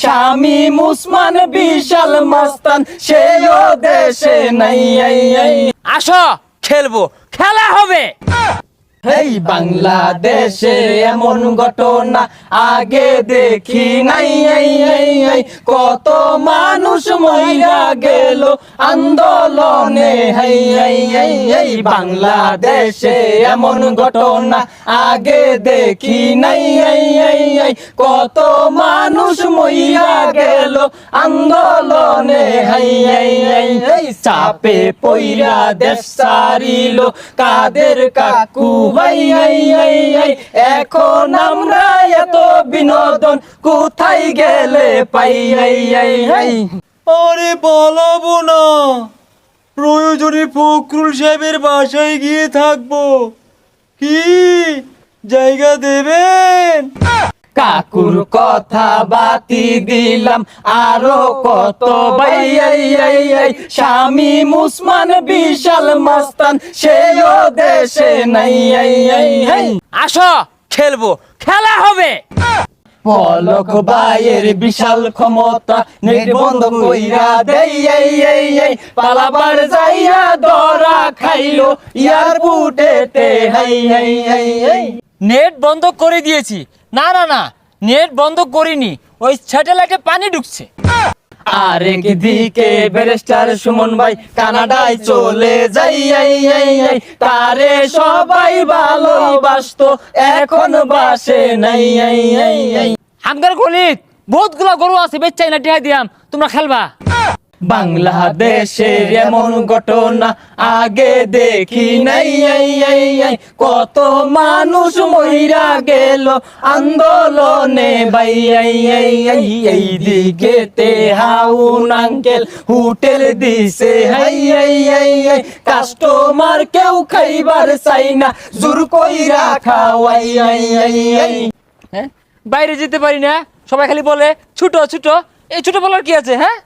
শামীম উসমান বিশাল মাস্তান সেও দেশে নাই। আসো খেলবো, খেলা হবে। এই বাংলাদেশে এমন ঘটনা আগে দেখি নাই। কত মানুষ মইরা গেল আন্দোলনে। এই বাংলাদেশে এমন ঘটনা আগে দেখি নাই। কত মানুষ মইরা গেল আন্দোলনে। চাপে পইরা দেশ ছাড়িল কাদের কাকু। এখন আমরা এত বিনোদন কোথায় গেলে পাই। আরে পালাবো না, প্রয়োজনে ফখরুল সাহেবের বাসায় গিয়ে থাকবো। কি জায়গা দেবেন? কাকুর কথা বাতি দিলাম আরো কত ভাই। শামীম উসমান বিশাল মাস্তান সেও দেশে নাই। আসো খেলবো, খেলা হবে। পলক ভাইয়ের বিশাল ক্ষমতা নির্বন্ধ কইরা দেই। পালাবার যাইয়া ধরা খাইলো এয়ারপোর্টেতে। নেট বন্ধ করে দিয়েছি। না না না, নেট বন্ধ করিনি, ওই স্যাটেলাইটে পানি ঢুকছে। আরেক দিকে ব্যারিস্টার সুমন ভাই কানাডায় চলে যাই। তারে সবাই ভালোবাসতো এখন বাসে নাই। আমগার গলিত বহুতগুলা গরু আছে, বেচাই না টিহা দিয়াম, তোমরা খেলবা। বাংলাদেশের এমন ঘটনা আগে দেখি নাই। কত মানুষ মইরা গেল আন্দোলনে ভাই। এই দিকেতে হাউন আঙ্কেল হোটেল দিছে। কাস্টমার কেউ খাইবার চাই না, জোর কইরা খাওয়াই। হ্যাঁ, বাইরে যেতে পারি না, সবাই খালি বলে ছুটো ছুটো। এই ছোট বলার কি আছে? হ্যাঁ,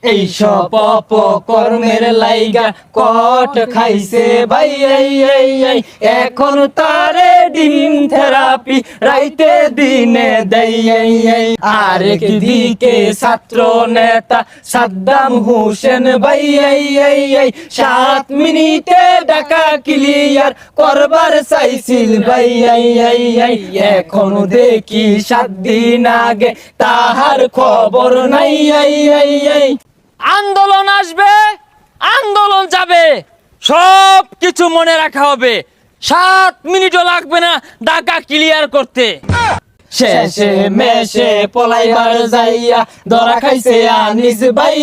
এইসব অপকর্মের লাইগা কট খাইছে ভাই। এখন তারে দিন থেরাপি রাইতে দিনে দেয়। আরেক দিকে ছাত্র নেতা সাদ্দাম হোসেন ভাই 7 মিনিটে ঢাকা ক্লিয়ার করবার চাইছিল ভাই। এখন দেখি 7 দিন আগে তাহার খবর নাই। আন্দোলন আসবে, আন্দোলন যাবে, সব কিছু মনে রাখা হবে। 7 মিনিটও লাগবে না ঢাকা ক্লিয়ার করতে। শেষে মেশে পলাইবার যাইয়া ধরা খাইছে আনিস ভাই।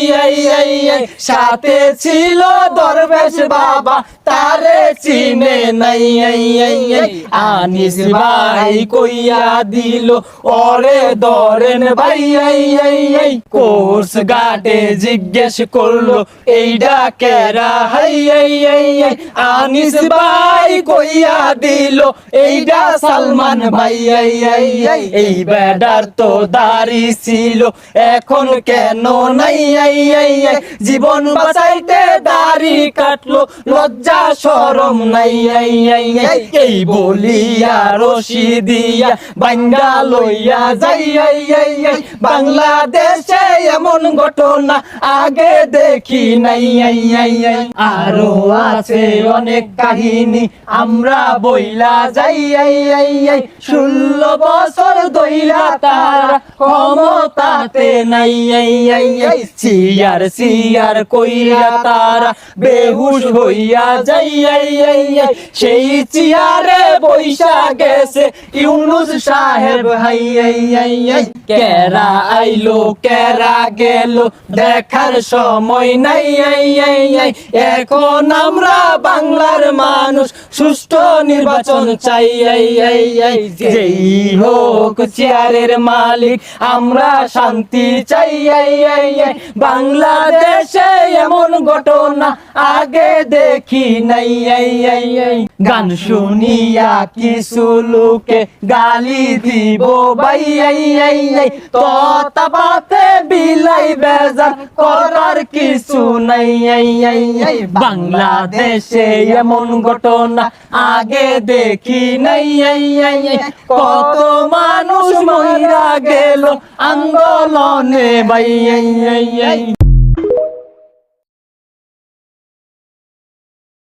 সাথে ছিল দরবেশ বাবা, তারে চিনে নাই। আনিস ভাই কইয়া দিল ওরে ধরেন ভাই। কোর্স গাটে জিজ্ঞেস করলো এইডা কেরা। আনিস ভাই কইয়া দিল এইডা সালমান ভাই। এই বেডার তো দাড়ি ছিল এখন কেন নাই। জীবন বাঁচাইতে দাড়ি কাটলো, লজ্জা শরম নাই। এই বলিয়া রশি দিয়া বাঙ্গা লইয়া যাই। বাংলাদেশে এমন ঘটনা আগে দেখি নাই। আরো আছে অনেক কাহিনী আমরা বইলা যাই। 16 বছর দইলা তারা ক্ষমতাতে নাই। সিয়ার কইরা তারা বেহুশ হইয়া যাই। সেই চেয়ারে বৈশা গেছে ইউনুস সাহেব ভাই। কেরা আইলো কেরা গেল দেখার সময় নাই। এখন আমরা বাংলার মানুষ সুষ্ঠু নির্বাচন চাই। যেই হোক চেয়ারের মালিক আমরা শান্তি চাই। বাংলাদেশে এমন ঘটনা আগে দেখি নাই। গান শুনিয়া কিছু লোকে গালি দিব ভাই। ততাপাতে বিলাই বেজার করার কিছু নাই। বাংলাদেশে এমন ঘটনা আগে দেখি নাই। কত মানুষ মইরা গেল আন্দোলনে ভাই